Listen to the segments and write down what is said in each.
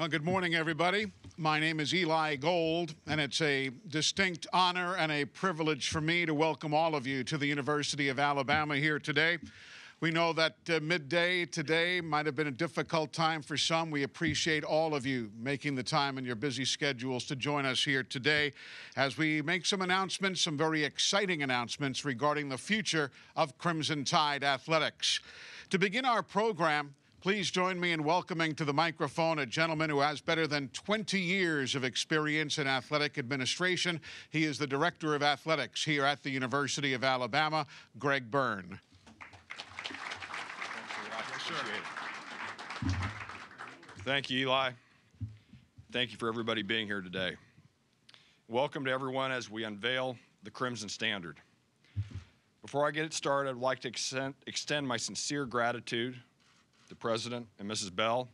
Well, good morning, everybody. My name is Eli Gold, and it's a distinct honor and a privilege for me to welcome all of you to the University of Alabama here today. We know that midday today might have been a difficult time for some. We appreciate all of you making the time in your busy schedules to join us here today as we make some announcements, some very exciting announcements regarding the future of Crimson Tide athletics. To begin our program, please join me in welcoming to the microphone a gentleman who has better than 20 years of experience in athletic administration. He is the Director of Athletics here at the University of Alabama, Greg Byrne. Thank you, Eli. Thank you for everybody being here today. Welcome to everyone as we unveil the Crimson Standard. Before I get it started, I'd like to extend my sincere gratitude to President and Mrs. Bell,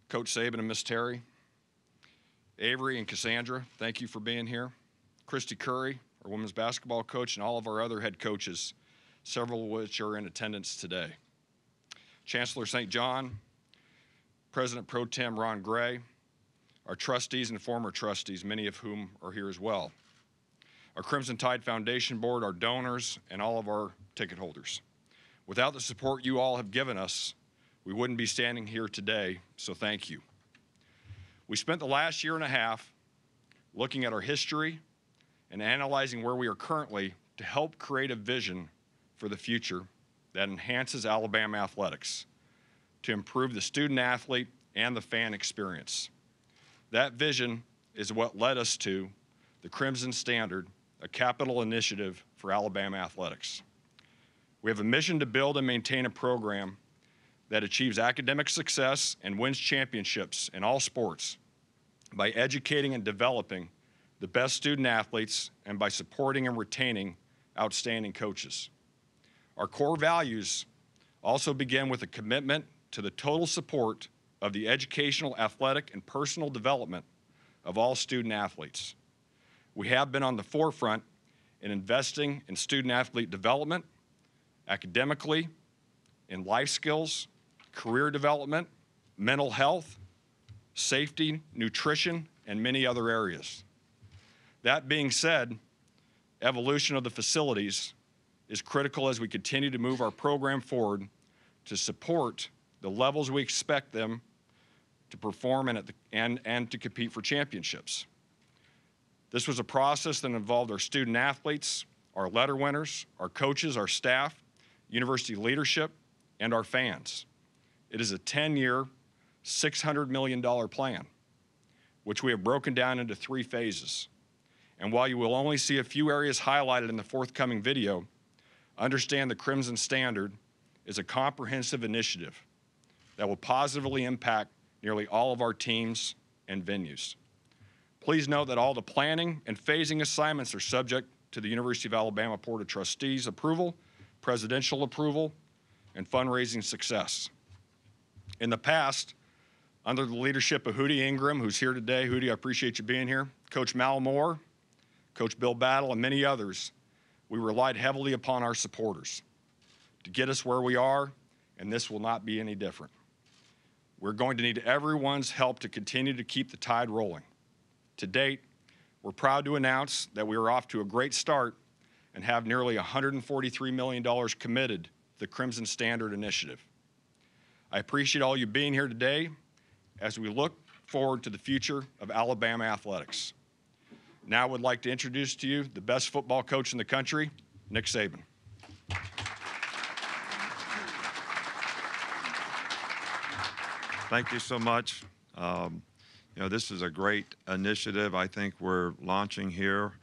Coach Saban and Miss Terry, Avery and Cassandra, thank you for being here, Christy Curry, our women's basketball coach, and all of our other head coaches, several of which are in attendance today. Chancellor St. John, President Pro Tem Ron Gray, our trustees and former trustees, many of whom are here as well, our Crimson Tide Foundation Board, our donors, and all of our ticket holders. Without the support you all have given us, we wouldn't be standing here today, so thank you. We spent the last year and a half looking at our history and analyzing where we are currently to help create a vision for the future that enhances Alabama athletics to improve the student athlete and the fan experience. That vision is what led us to the Crimson Standard, a capital initiative for Alabama athletics. We have a mission to build and maintain a program that achieves academic success and wins championships in all sports by educating and developing the best student athletes and by supporting and retaining outstanding coaches. Our core values also begin with a commitment to the total support of the educational, athletic, and personal development of all student athletes. We have been on the forefront in investing in student athlete development, academically, in life skills, career development, mental health, safety, nutrition, and many other areas. That being said, evolution of the facilities is critical as we continue to move our program forward to support the levels we expect them to perform and to compete for championships. This was a process that involved our student athletes, our letter winners, our coaches, our staff, university leadership, and our fans. It is a 10-year, $600 million plan, which we have broken down into 3 phases. And while you will only see a few areas highlighted in the forthcoming video, understand the Crimson Standard is a comprehensive initiative that will positively impact nearly all of our teams and venues. Please note that all the planning and phasing assignments are subject to the University of Alabama Board of Trustees approval, presidential approval, and fundraising success. In the past, under the leadership of Hootie Ingram, who's here today, Hootie, I appreciate you being here, Coach Mal Moore, Coach Bill Battle, and many others, we relied heavily upon our supporters to get us where we are, and this will not be any different. We're going to need everyone's help to continue to keep the tide rolling. To date, we're proud to announce that we are off to a great start and have nearly $143 million committed to the Crimson Standard Initiative. I appreciate all you being here today as we look forward to the future of Alabama athletics. Now I would like to introduce to you the best football coach in the country, Nick Saban. Thank you so much. This is a great initiative I think we're launching here.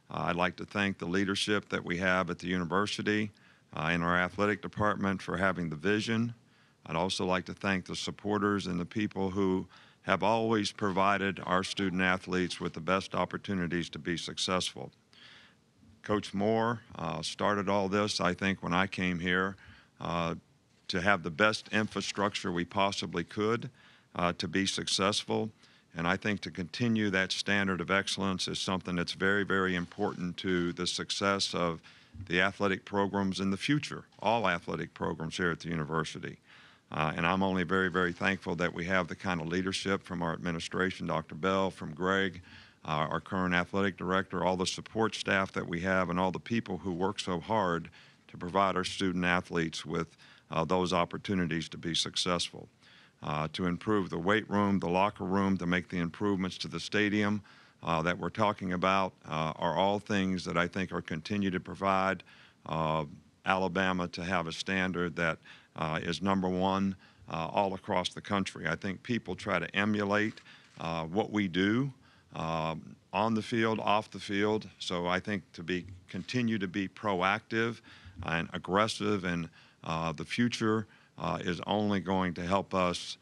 I'd like to thank the leadership that we have at the university in our athletic department for having the vision. I'd also like to thank the supporters and the people who have always provided our student athletes with the best opportunities to be successful. Coach Moore started all this, I think, when I came here to have the best infrastructure we possibly could to be successful. And I think to continue that standard of excellence is something that's very, very important to the success of the athletic programs in the future, all athletic programs here at the university. And I'm only very, very thankful that we have the kind of leadership from our administration, Dr. Bell, from Greg, our current athletic director, all the support staff that we have, and all the people who work so hard to provide our student athletes with those opportunities to be successful. To improve the weight room, the locker room, to make the improvements to the stadium that we're talking about are all things that I think are continue to provide Alabama to have a standard that is number one all across the country. I think people try to emulate what we do on the field, off the field. So I think to continue to be proactive and aggressive in the future is only going to help us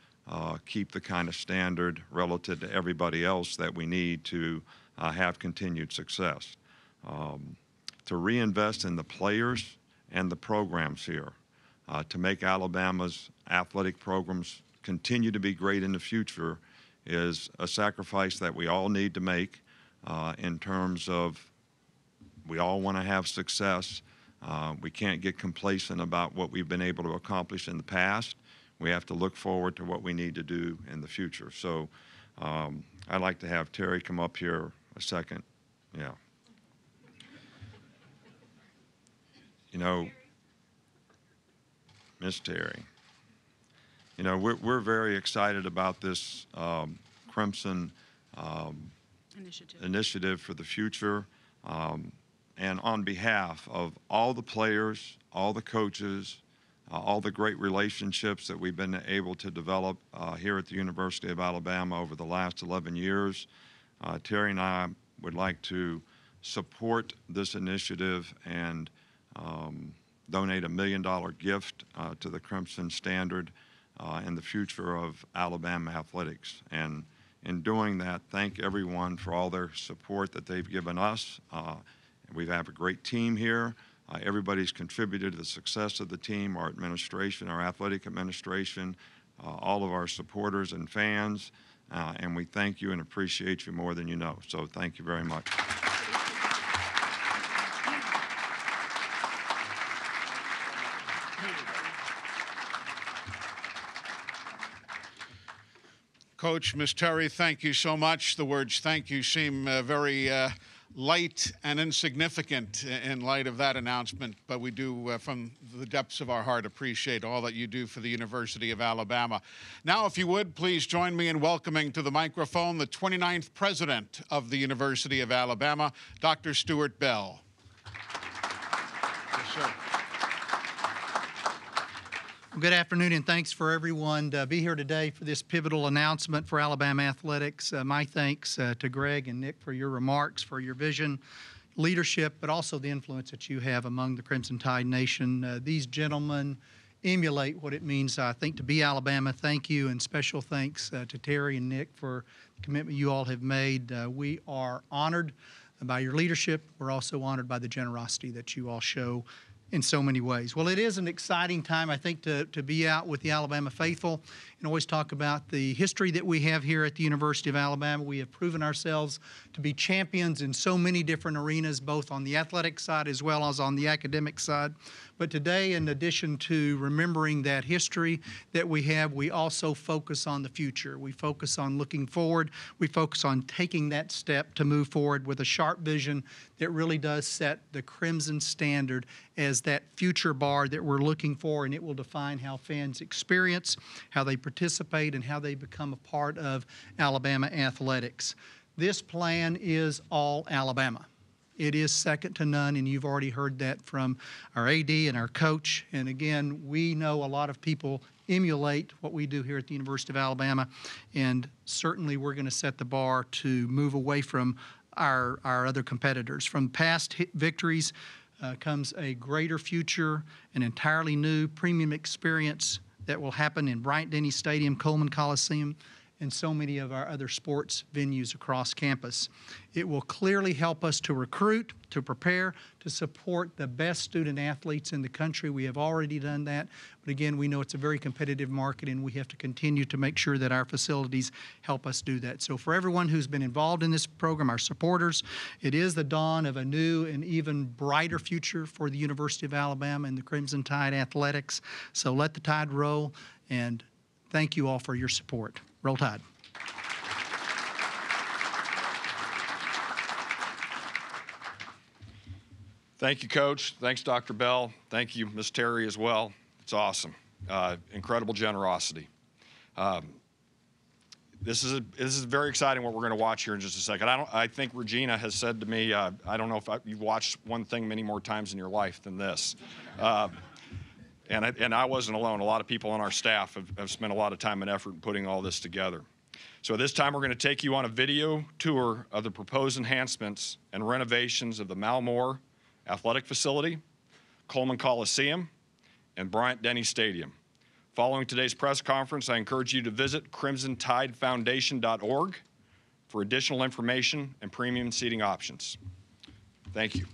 keep the kind of standard relative to everybody else that we need to have continued success. To reinvest in the players and the programs here, to make Alabama's athletic programs continue to be great in the future is a sacrifice that we all need to make in terms of we all want to have success. We can't get complacent about what we've been able to accomplish in the past. We have to look forward to what we need to do in the future. So I'd like to have Terry come up here a second. Yeah. You know, Miss Terry, you know, we're very excited about this Crimson initiative for the future. And on behalf of all the players, all the coaches, all the great relationships that we've been able to develop here at the University of Alabama over the last 11 years, Terry and I would like to support this initiative and donate $1 million gift to the Crimson Standard and the future of Alabama athletics. And in doing that, thank everyone for all their support that they've given us. We have a great team here. Everybody's contributed to the success of the team, our administration, our athletic administration, all of our supporters and fans, and we thank you and appreciate you more than you know. So thank you very much. Coach, Ms. Terry, thank you so much. The words thank you seem very light and insignificant in light of that announcement, but we do, from the depths of our heart, appreciate all that you do for the University of Alabama. Now, if you would, please join me in welcoming to the microphone the 29th President of the University of Alabama, Dr. Stuart Bell. Yes, sir. Well, good afternoon, and thanks for everyone to be here today for this pivotal announcement for Alabama athletics. My thanks to Greg and Nick for your remarks, for your vision, leadership, but also the influence that you have among the Crimson Tide Nation. These gentlemen emulate what it means, I think, to be Alabama. Thank you, and special thanks to Terry and Nick for the commitment you all have made. We are honored by your leadership. We're also honored by the generosity that you all show in so many ways. Well, it is an exciting time, I think, to be out with the Alabama faithful and always talk about the history that we have here at the University of Alabama. We have proven ourselves to be champions in so many different arenas, both on the athletic side as well as on the academic side. But today, in addition to remembering that history that we have, we also focus on the future. We focus on looking forward. We focus on taking that step to move forward with a sharp vision that really does set the Crimson Standard as that future bar that we're looking for, and it will define how fans experience, how they participate, and how they become a part of Alabama athletics. This plan is all Alabama. It is second to none, and you've already heard that from our AD and our coach. And again, we know a lot of people emulate what we do here at the University of Alabama, and certainly we're going to set the bar to move away from our other competitors. From past victories comes a greater future, an entirely new premium experience that will happen in Bryant-Denny Stadium, Coleman Coliseum, and so many of our other sports venues across campus. It will clearly help us to recruit, to prepare, to support the best student athletes in the country. We have already done that, but again, we know it's a very competitive market and we have to continue to make sure that our facilities help us do that. So for everyone who's been involved in this program, our supporters, it is the dawn of a new and even brighter future for the University of Alabama and the Crimson Tide athletics. So let the tide roll, and thank you all for your support. Roll Tide. Thank you, Coach. Thanks, Dr. Bell. Thank you, Ms. Terry, as well. It's awesome. Incredible generosity. This is very exciting what we're going to watch here in just a second. I think Regina has said to me, I don't know if you've watched one thing many more times in your life than this. And I wasn't alone. A lot of people on our staff have spent a lot of time and effort in putting all this together. So this time we're going to take you on a video tour of the proposed enhancements and renovations of the Malmore Athletic Facility, Coleman Coliseum, and Bryant-Denny Stadium. Following today's press conference, I encourage you to visit crimsontidefoundation.org for additional information and premium seating options. Thank you.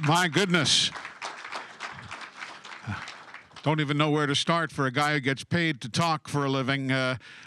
My goodness. Don't even know where to start for a guy who gets paid to talk for a living.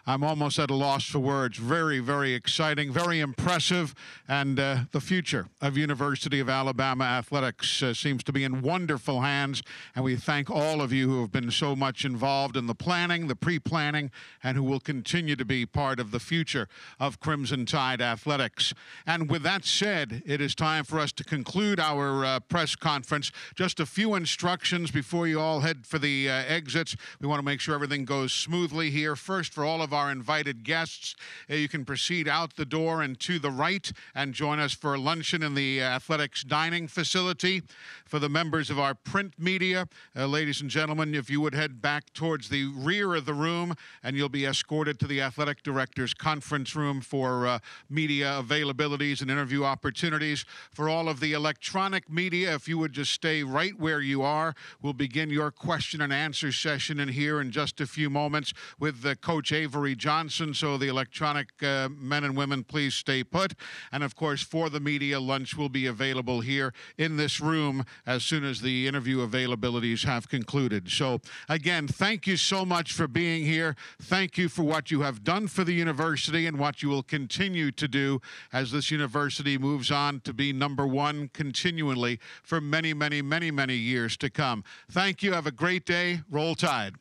I'm almost at a loss for words. Very, very exciting, very impressive, and the future of University of Alabama athletics seems to be in wonderful hands, and we thank all of you who have been so much involved in the planning, the pre-planning, and who will continue to be part of the future of Crimson Tide athletics. And with that said, it is time for us to conclude our press conference. Just a few instructions before you all head for the exits. We want to make sure everything goes smoothly here. First, for all of our invited guests, you can proceed out the door and to the right and join us for luncheon in the athletics dining facility. For the members of our print media, ladies and gentlemen, if you would head back towards the rear of the room, and you'll be escorted to the athletic director's conference room for media availabilities and interview opportunities. For all of the electronic media, if you would just stay right where you are, we'll begin your question and answer session in here in just a few moments with Coach Avery Johnson. So the electronic men and women, please stay put. And of course, for the media, lunch will be available here in this room as soon as the interview availabilities have concluded. So again, thank you so much for being here. Thank you for what you have done for the university and what you will continue to do as this university moves on to be #1 continually for many, many, many, many years to come. Thank you. Have a great day. Roll Tide.